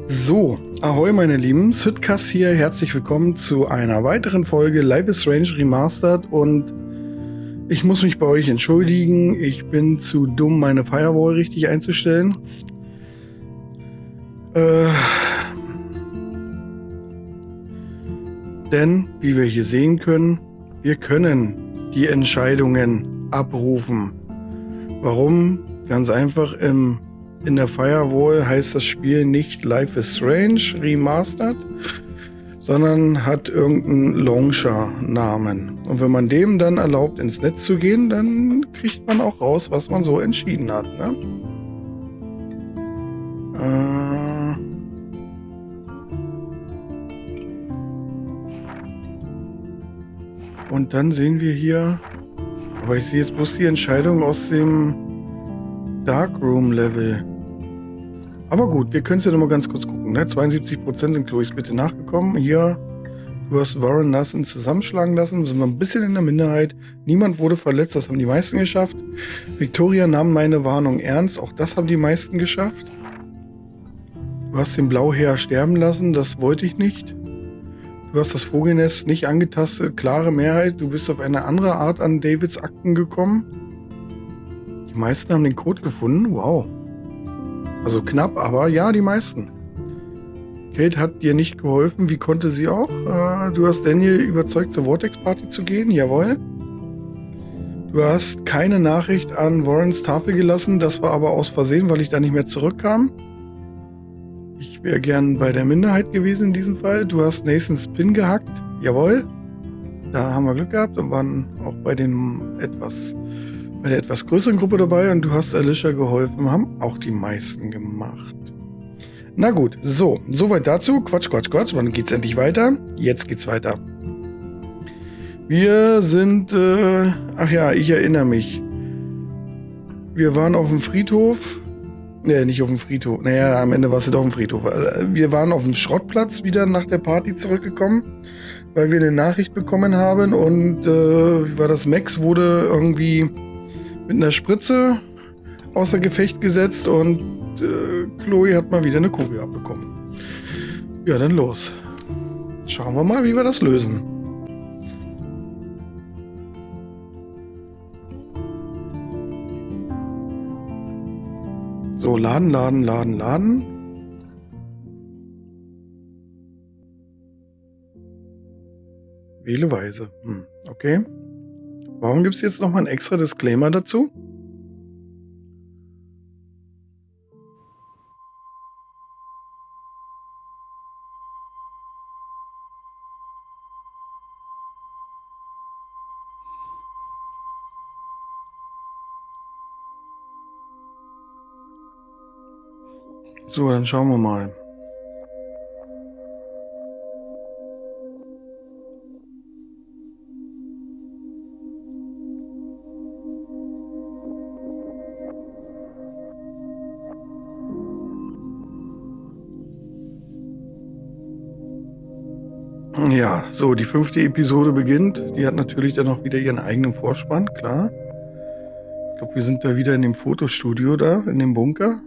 So, ahoi meine Lieben, Syd hier, herzlich willkommen zu einer weiteren Folge Life is Strange Remastered und ich muss mich bei euch entschuldigen, ich bin zu dumm, meine Firewall richtig einzustellen. Denn, wie wir hier sehen können, wir können die Entscheidungen abrufen. Warum? Ganz einfach, in der Firewall heißt das Spiel nicht Life is Strange Remastered, sondern hat irgendeinen Launcher-Namen. Und wenn man dem dann erlaubt, ins Netz zu gehen, dann kriegt man auch raus, was man so entschieden hat. Ne? Und dann sehen wir hier, aber ich sehe jetzt bloß die Entscheidung aus dem Darkroom-Level. Aber gut, wir können es ja noch mal ganz kurz gucken. Ne? 72% sind Chloes Bitte nachgekommen. Hier, du hast Warren Lassen zusammenschlagen lassen. Sind wir ein bisschen in der Minderheit. Niemand wurde verletzt, das haben die meisten geschafft. Victoria nahm meine Warnung ernst. Auch das haben die meisten geschafft. Du hast den Blauherr sterben lassen, das wollte ich nicht. Du hast das Vogelnest nicht angetastet, klare Mehrheit. Du bist auf eine andere Art an Davids Akten gekommen. Die meisten haben den Code gefunden, wow. Also knapp, aber ja, die meisten. Kate hat dir nicht geholfen, wie konnte sie auch? Du hast Daniel überzeugt, zur Vortex-Party zu gehen, jawohl. Du hast keine Nachricht an Warrens Tafel gelassen, das war aber aus Versehen, weil ich da nicht mehr zurückkam. Ich wäre gern bei der Minderheit gewesen in diesem Fall. Du hast Nathans Pin gehackt. Jawohl. Da haben wir Glück gehabt und waren auch bei der etwas größeren Gruppe dabei. Und du hast Alicia geholfen. Haben auch die meisten gemacht. Na gut, so. Soweit dazu. Quatsch. Wann geht's endlich weiter? Jetzt geht's weiter. Wir sind... ach ja, ich erinnere mich. Wir waren auf dem Friedhof... Nee, nicht auf dem Friedhof. Naja, am Ende war es ja doch auf dem Friedhof. Wir waren auf dem Schrottplatz wieder nach der Party zurückgekommen, weil wir eine Nachricht bekommen haben und wie war das? Max wurde irgendwie mit einer Spritze außer Gefecht gesetzt und Chloe hat mal wieder eine Kugel abbekommen. Ja, dann los. Schauen wir mal, wie wir das lösen. So, laden. Wähle weise. Okay. Warum gibt es jetzt nochmal einen extra Disclaimer dazu? So, dann schauen wir mal. Ja, so, die 5. Episode beginnt. Die hat natürlich dann auch wieder ihren eigenen Vorspann, klar. Ich glaube, wir sind da wieder in dem Fotostudio da, in dem Bunker.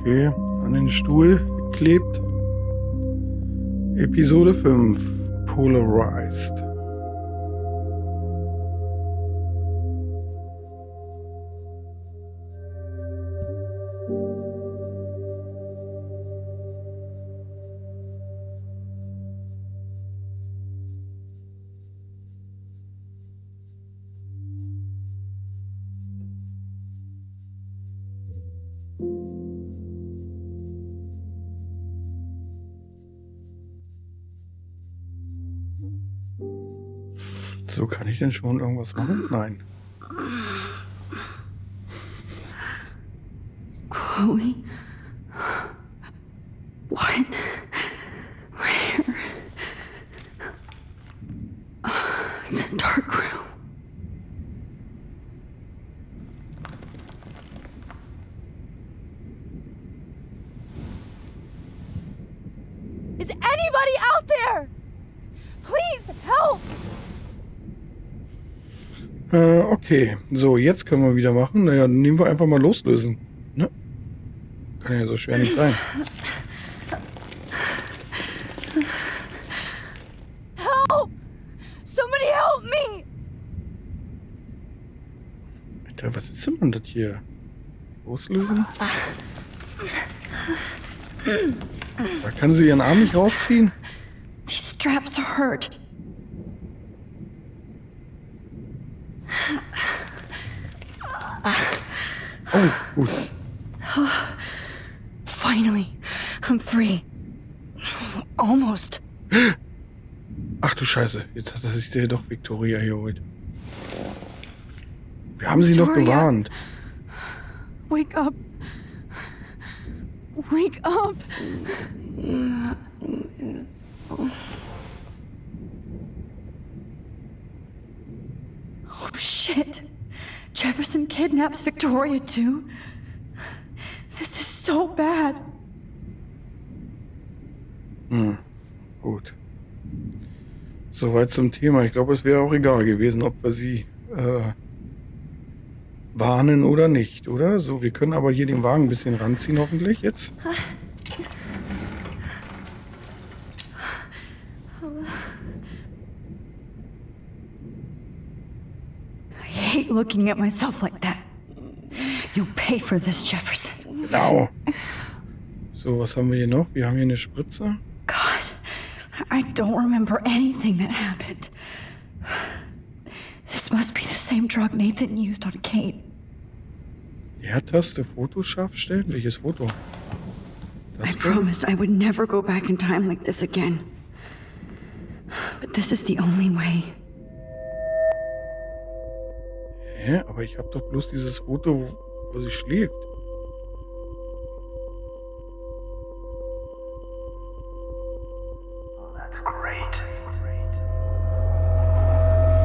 Okay, an den Stuhl geklebt. Episode 5, Polarized. So, kann ich denn schon irgendwas machen? Nein. Chloe? What? Where? It's a dark room. Is anybody out there? Please help! Okay. So, jetzt können wir wieder machen. Naja, dann nehmen wir einfach mal loslösen. Ne? Kann ja so schwer nicht sein. Help! Somebody help me! Alter, was ist denn das hier? Loslösen? Da kann sie ihren Arm nicht rausziehen. These straps are hurt. Oh, gut. Finally, I'm free. Almost. Ach du Scheiße, jetzt hat er sich der doch Victoria geholt. Wir haben sie noch Victoria. gewarnt. Wake up. Wake up. Oh shit. Jefferson kidnaps Victoria too. This is so bad. Gut. Soweit zum Thema. Ich glaube, es wäre auch egal gewesen, ob wir sie warnen oder nicht, oder? So, wir können aber hier den Wagen ein bisschen ranziehen, hoffentlich jetzt. I hate looking at myself like that. You'll pay for this, Jefferson. Genau. So, was haben wir hier noch? Wir haben hier eine Spritze. God, I don't remember anything that happened. This must be the same drug Nathan used on Kate. Leertaste Fotos scharf stellen? Welches Foto? I Das promised I would never go back in time like this again. But this is the only way. Hä? Aber ich habe doch bloß dieses Foto, wo sie schläft. Oh, that's great.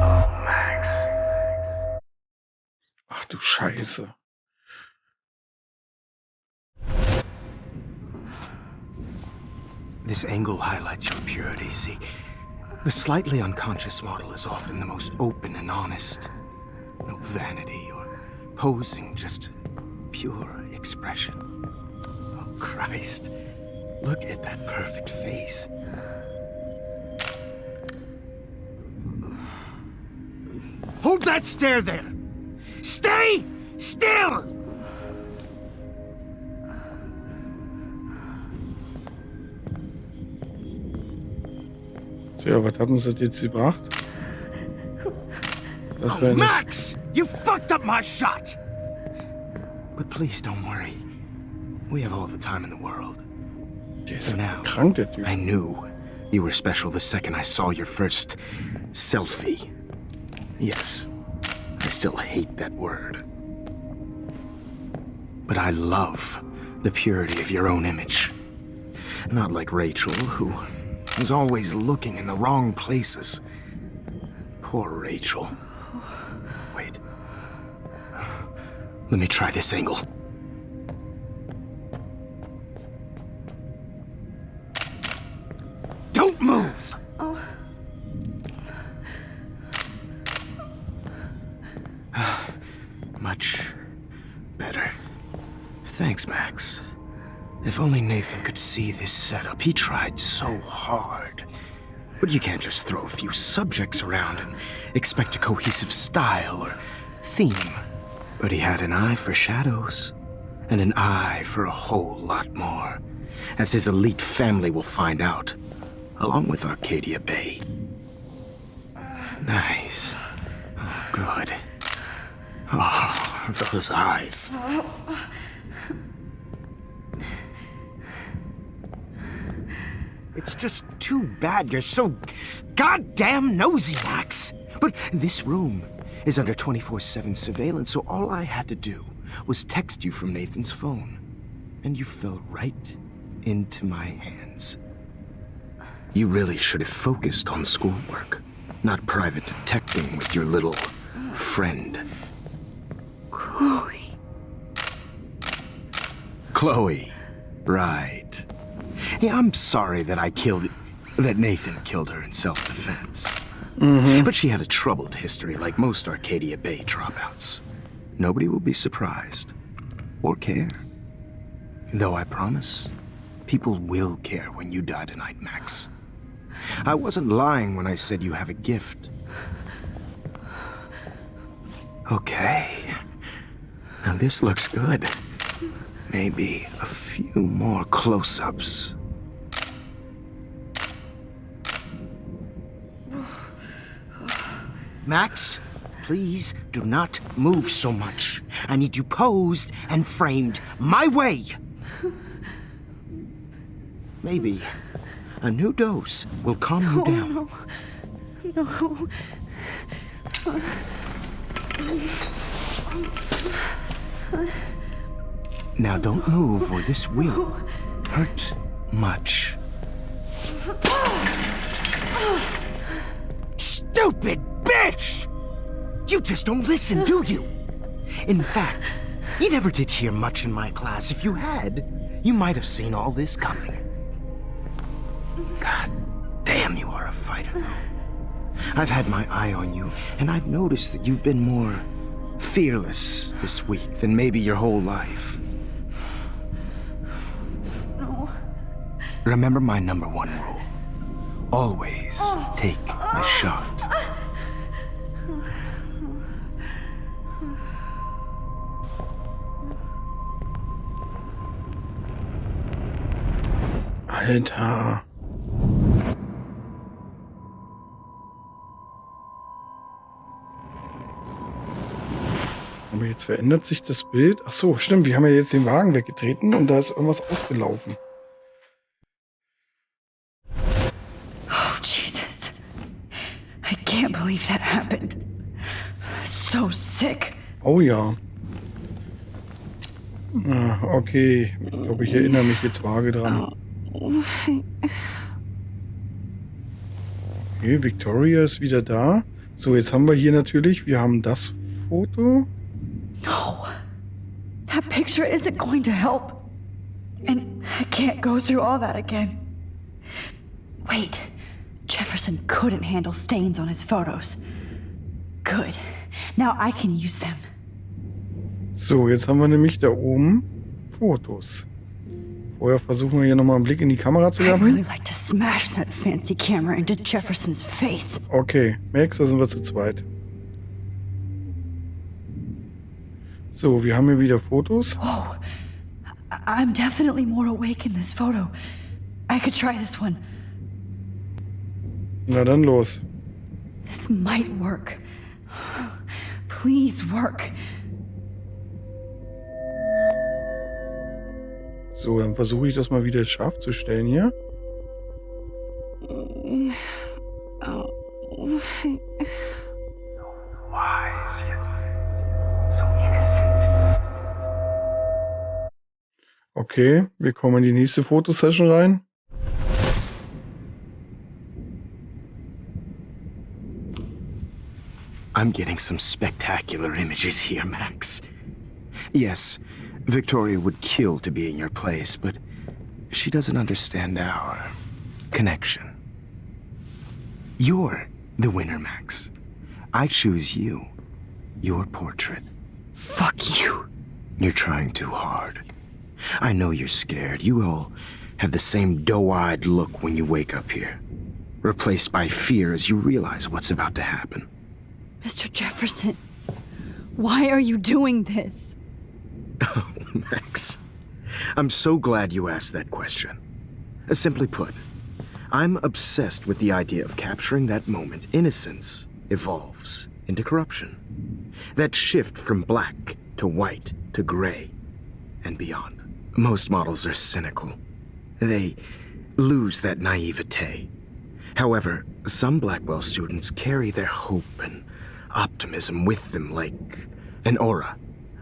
Oh, Max. Ach du Scheiße. This angle highlights your purity, see? The slightly unconscious model is often the most open and honest. No vanity or posing, just pure expression. Oh, Christ. Look at that perfect face. Hold that stare there! Stay still! So, ja, was hat uns das jetzt gebracht? Das Oh, wäre das. Max! You fucked up my shot! But please don't worry. We have all the time in the world. Der ist Now, krank, der Typ. I knew you were special the second I saw your first selfie. Yes, I still hate that word. But I love the purity of your own image. Not like Rachel, who was always looking in the wrong places. Poor Rachel. Wait. Let me try this angle. Don't move! Much better. Thanks, Max. If only Nathan could see this setup. He tried so hard. But you can't just throw a few subjects around and expect a cohesive style or theme. But he had an eye for shadows, and an eye for a whole lot more, as his elite family will find out, along with Arcadia Bay. Nice. Oh, good. Oh, those eyes. It's just too bad you're so goddamn nosy, Max. But this room is under 24/7 surveillance, so all I had to do was text you from Nathan's phone. And you fell right into my hands. You really should have focused on schoolwork, not private detecting with your little friend. Chloe. Chloe, right. Yeah, I'm sorry that Nathan killed her in self-defense. But she had a troubled history like most Arcadia Bay dropouts. Nobody will be surprised or care. Though I promise, people will care when you die tonight, Max. I wasn't lying when I said you have a gift. Okay. Now this looks good. Maybe a few more close-ups. Max, please do not move so much. I need you posed and framed my way. Maybe a new dose will calm you down. No. Now don't move or this will hurt much. Stupid bitch! You just don't listen, do you? In fact, you never did hear much in my class. If you had, you might have seen all this coming. God damn, you are a fighter, though. I've had my eye on you, and I've noticed that you've been more fearless this week than maybe your whole life. No. Remember my number one rule. Always take the shot. Alter. Aber jetzt verändert sich das Bild. Ach so, stimmt. Wir haben ja jetzt den Wagen weggetreten und da ist irgendwas ausgelaufen. Oh, Jesus. I can't believe that happened. So sick. Oh ja. Ah, okay. Ich glaube, ich erinnere mich jetzt vage dran. Okay, Victoria ist wieder da. So, jetzt haben wir hier natürlich, wir haben das Foto. No. That picture isn't going to help. And I can't go through all that again. Wait. Jefferson couldn't handle stains on his photos. Good. Now I can use them. So, jetzt haben wir nämlich da oben Fotos. Vorher versuchen wir hier nochmal einen Blick in die Kamera zu I'd really werfen. like to smash that fancy camera into Jefferson's face. Okay, Max, da sind wir zu zweit. So, wir haben hier wieder Fotos. Whoa. I'm definitely more awake in this photo. I could try this one. Na dann los. This might work. Please work. So, dann versuche ich das mal wieder scharf zu stellen hier. Wise yet so innocent. Okay, wir kommen in die nächste Fotosession rein. I'm getting some spectacular images here, Max. Yes, Victoria would kill to be in your place, but she doesn't understand our connection. You're the winner, Max. I choose you. Your portrait. Fuck you. You're trying too hard. I know you're scared. You all have the same doe-eyed look when you wake up here, replaced by fear as you realize what's about to happen. Mr. Jefferson, why are you doing this? Oh, Max. I'm so glad you asked that question. Simply put, I'm obsessed with the idea of capturing that moment innocence evolves into corruption. That shift from black to white to gray and beyond. Most models are cynical. They lose that naivete. However, some Blackwell students carry their hope and optimism with them like an aura.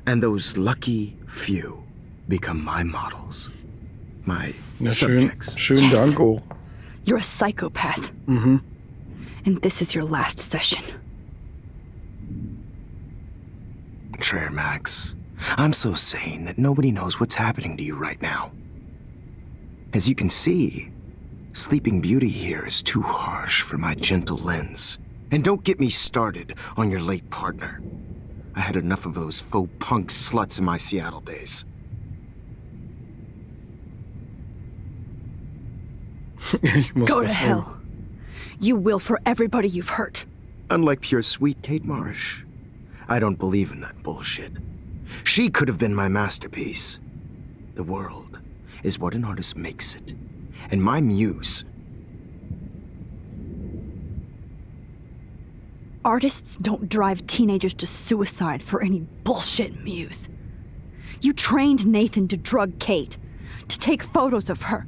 And those lucky few become my models. my Na schön, subjects. schönen Dank auch. You're a psychopath. Mhm. And this is your last session. Sure, Max. I'm so sane that nobody knows what's happening to you right now. As you can see, Sleeping Beauty here is too harsh for my gentle lens. And don't get me started on your late partner. I had enough of those faux punk sluts in my Seattle days. Ich muss Go to das hell. You will for everybody you've hurt. Unlike pure sweet Kate Marsh, I don't believe in that bullshit. She could have been my masterpiece. The world is what an artist makes it. And my muse... Artists don't drive teenagers to suicide for any bullshit muse. You trained Nathan to drug Kate, to take photos of her.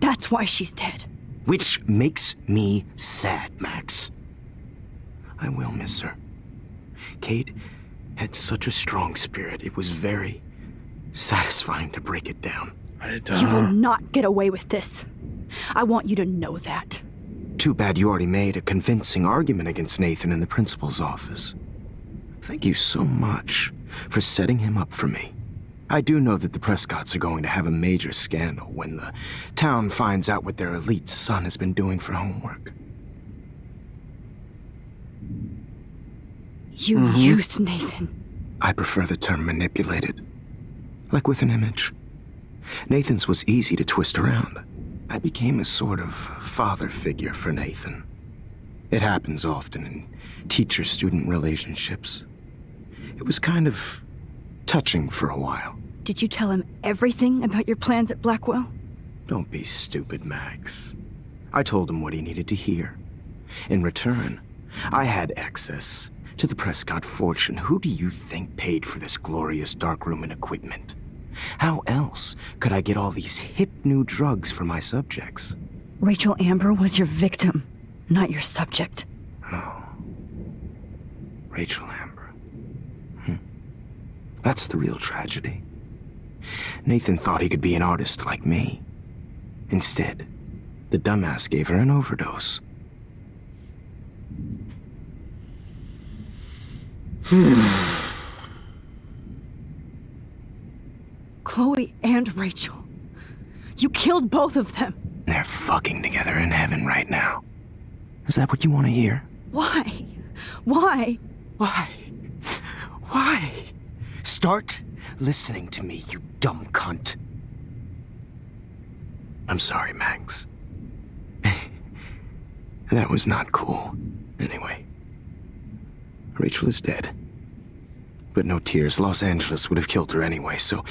That's why she's dead. Which makes me sad, Max. I will miss her. Kate had such a strong spirit, it was very satisfying to break it down. Alter. You will not get away with this. I want you to know that. Too bad you already made a convincing argument against Nathan in the principal's office. Thank you so much for setting him up for me. I do know that the Prescotts are going to have a major scandal when the town finds out what their elite son has been doing for homework. You used Nathan. I prefer the term manipulated. Like with an image. Nathan's was easy to twist around. I became a sort of father figure for Nathan. It happens often in teacher-student relationships. It was kind of touching for a while. Did you tell him everything about your plans at Blackwell? Don't be stupid, Max. I told him what he needed to hear. In return, I had access to the Prescott fortune. Who do you think paid for this glorious darkroom and equipment? How else could I get all these hip new drugs for my subjects? Rachel Amber was your victim, not your subject. Oh. Rachel Amber. That's the real tragedy. Nathan thought he could be an artist like me. Instead, the dumbass gave her an overdose. Chloe and Rachel. You killed both of them. They're fucking together in heaven right now. Is that what you want to hear? Why? Why? Why? Why? Start listening to me, you dumb cunt. I'm sorry, Max. That was not cool. Anyway, Rachel is dead. But no tears. Los Angeles would have killed her anyway, so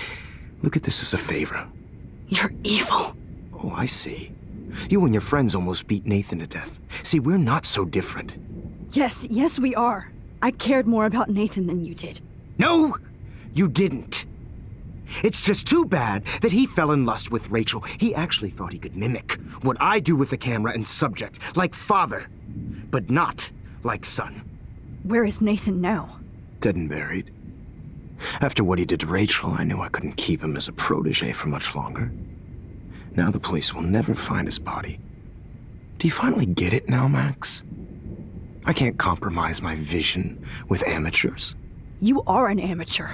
look at this as a favor. You're evil. Oh, I see. You and your friends almost beat Nathan to death. See, we're not so different. Yes, we are. I cared more about Nathan than you did. No, you didn't. It's just too bad that he fell in lust with Rachel. He actually thought he could mimic what I do with the camera and subject, like father, but not like son. Where is Nathan now? Dead and buried. After what he did to Rachel, I knew I couldn't keep him as a protege for much longer. Now the police will never find his body. Do you finally get it now, Max? I can't compromise my vision with amateurs. You are an amateur.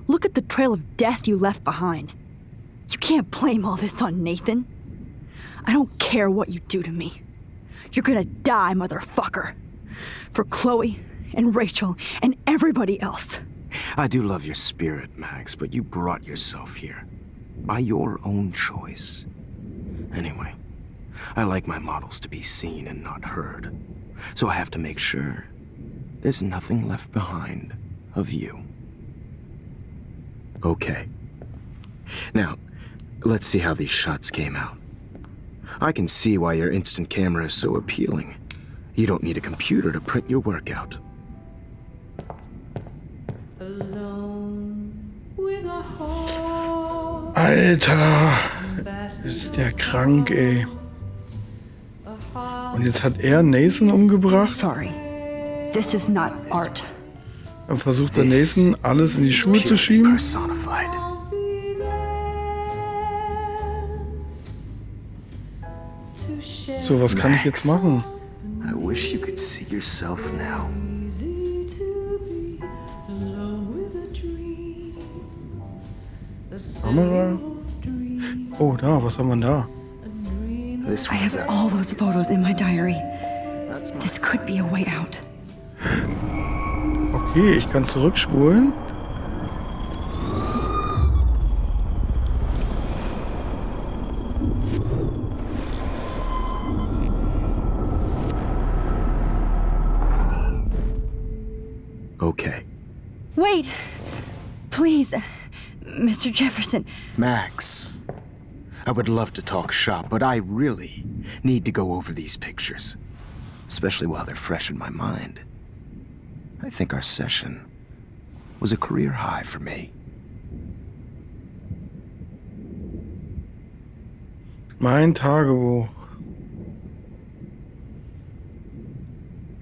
Look at the trail of death you left behind. You can't blame all this on Nathan. I don't care what you do to me. You're gonna die, motherfucker. For Chloe and Rachel and everybody else. I do love your spirit, Max, but you brought yourself here. By your own choice. Anyway, I like my models to be seen and not heard. So I have to make sure there's nothing left behind of you. Okay. Now, let's see how these shots came out. I can see why your instant camera is so appealing. You don't need a computer to print your work out. Alter, ist der krank, ey. Und jetzt hat er Nathan umgebracht. Sorry. This is not art. Dann versucht der Nathan alles in die Schuhe zu schieben. Personified. So, was kann ich jetzt machen? I wish you could see yourself now. Kamera? Oh, da, was haben wir da? This I one's have out. all those photos in my diary. That's my This could be a way out. Okay, ich kann zurückspulen. Okay. Wait! Please, Mr. Jefferson. Max, I would love to talk shop, but I really need to go over these pictures, especially while they're fresh in my mind. I think our session was a career high for me. Mein Tagebuch.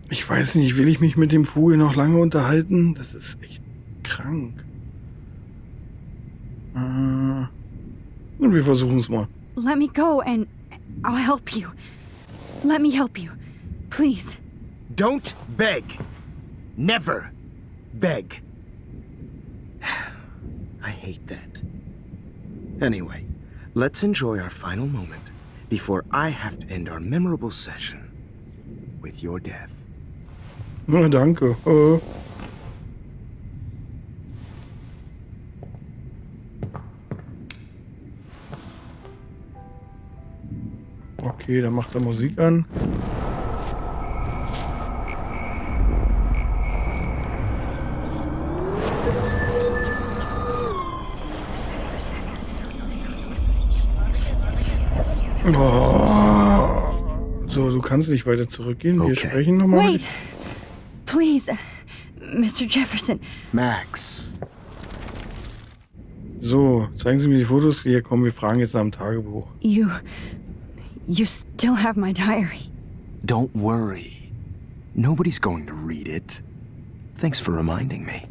Ich weiß nicht, will ich mich mit dem Vogel noch lange unterhalten? Das ist echt krank. Wir versuchen es mal. Let me go and I'll help you. Let me help you. Please. Don't beg. Never beg. I hate that. Anyway, let's enjoy our final moment before I have to end our memorable session with your death. Na, danke. Okay, dann macht er Musik an. Oh. So, du kannst nicht weiter zurückgehen. Wir Okay. sprechen nochmal. Wait! Please, Mr. Jefferson. Max. So, zeigen Sie mir die Fotos. Hier, komm, wir fragen jetzt nach dem Tagebuch. You still have my diary. Don't worry. Nobody's going to read it. Thanks for reminding me.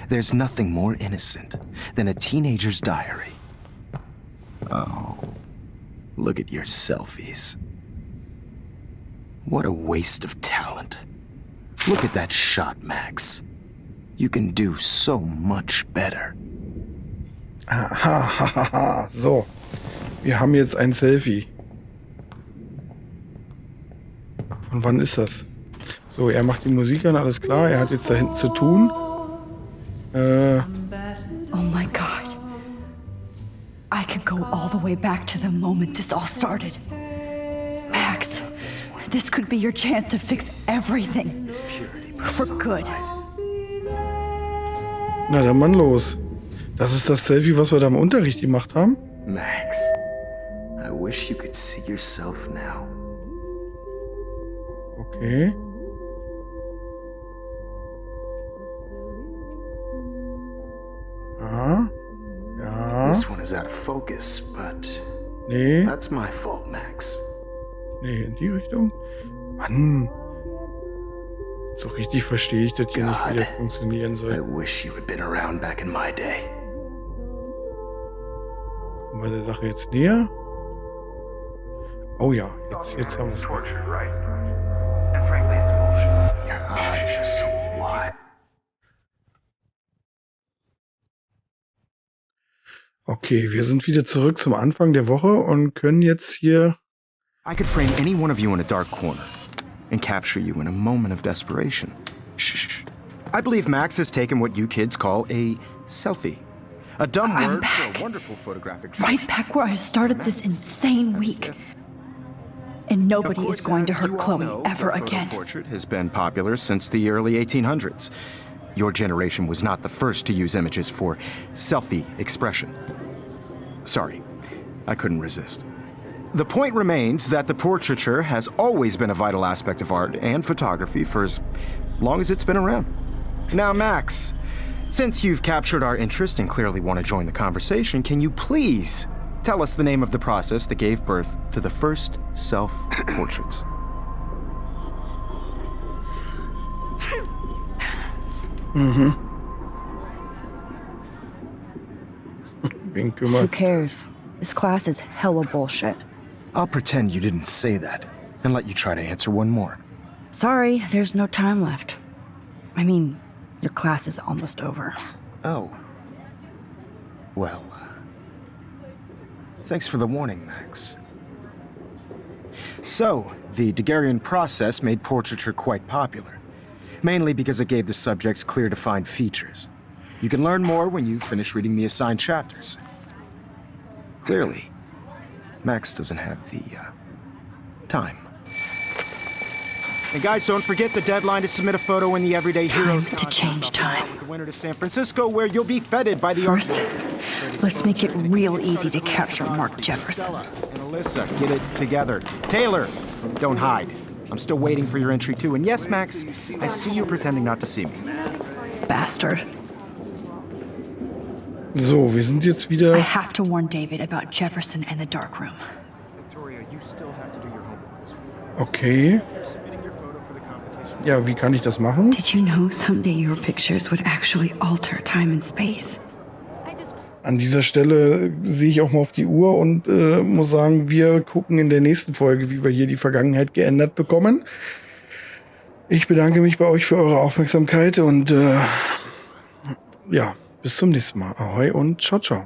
There's nothing more innocent than a teenager's diary. Oh, look at your selfies. What a waste of talent. Look at that shot, Max. You can do so much better. Ha. So, wir haben jetzt ein Selfie. Von wann ist das? So, er macht die Musik an, alles klar. Er hat jetzt da hinten zu tun. Oh my god. I could go all the way back to the moment this all started. Max, this could be your chance to fix everything. For good. Na, der Mann los. Das ist das Selfie, was wir da im Unterricht gemacht haben. Max, I wish you could see yourself now. Okay. Ja. This one is out of focus, but Nee. that's my fault, Max. Nee, in die Richtung. Mann. So richtig verstehe ich das hier nicht, wie das funktionieren I soll. wish you had been around back in my day. Kommen wir der Sache jetzt näher? Oh ja, jetzt haben wir es. Portrait, right? And frankly, it's bullshit. Your eyes are so wide. Okay, wir sind wieder zurück zum Anfang der Woche und können jetzt hier... I could frame any one of you in a dark corner and capture you in a moment of desperation. Shh. I believe Max has taken what you kids call a selfie. A dumb I'm word for back. a wonderful photographic Right gesture. back where I started this insane week. And Of nobody course, is going to as hurt you all Chloe know, ever the photo again. portrait has been popular since the early 1800s. Your generation was not the first to use images for selfie expression. Sorry, I couldn't resist. The point remains that the portraiture has always been a vital aspect of art and photography for as long as it's been around. Now, Max, since you've captured our interest and clearly want to join the conversation, can you please tell us the name of the process that gave birth to the first self-portraits? Wen Who kümmert's? cares? This class is hella bullshit. I'll pretend you didn't say that and let you try to answer one more. Sorry, there's no time left. I mean, your class is almost over. Oh. Well, thanks for the warning, Max. So, the Daguerrean process made portraiture quite popular, mainly because it gave the subjects clear defined features. You can learn more when you finish reading the assigned chapters. Clearly, Max doesn't have the time. And guys, don't forget the deadline to submit a photo in the Everyday Heroes Time to change time. with the winner to San Francisco, where you'll be feted by the First, let's make it real easy to capture Mark Jefferson. And Alyssa, get it together. Taylor, don't hide. I'm still waiting for your entry too. And yes, Max, I see you pretending not to see me. Bastard. So, wir sind jetzt I wieder... have to warn David about Jefferson and the dark room. Victoria, you still have to do your homework this week. Okay. You're submitting your photo for the competition. Ja, wie kann ich das machen? Did you know someday your pictures would actually alter time and space? An dieser Stelle sehe ich auch mal auf die Uhr und muss sagen, wir gucken in der nächsten Folge, wie wir hier die Vergangenheit geändert bekommen. Ich bedanke mich bei euch für eure Aufmerksamkeit und ja, bis zum nächsten Mal. Ahoi und ciao, ciao.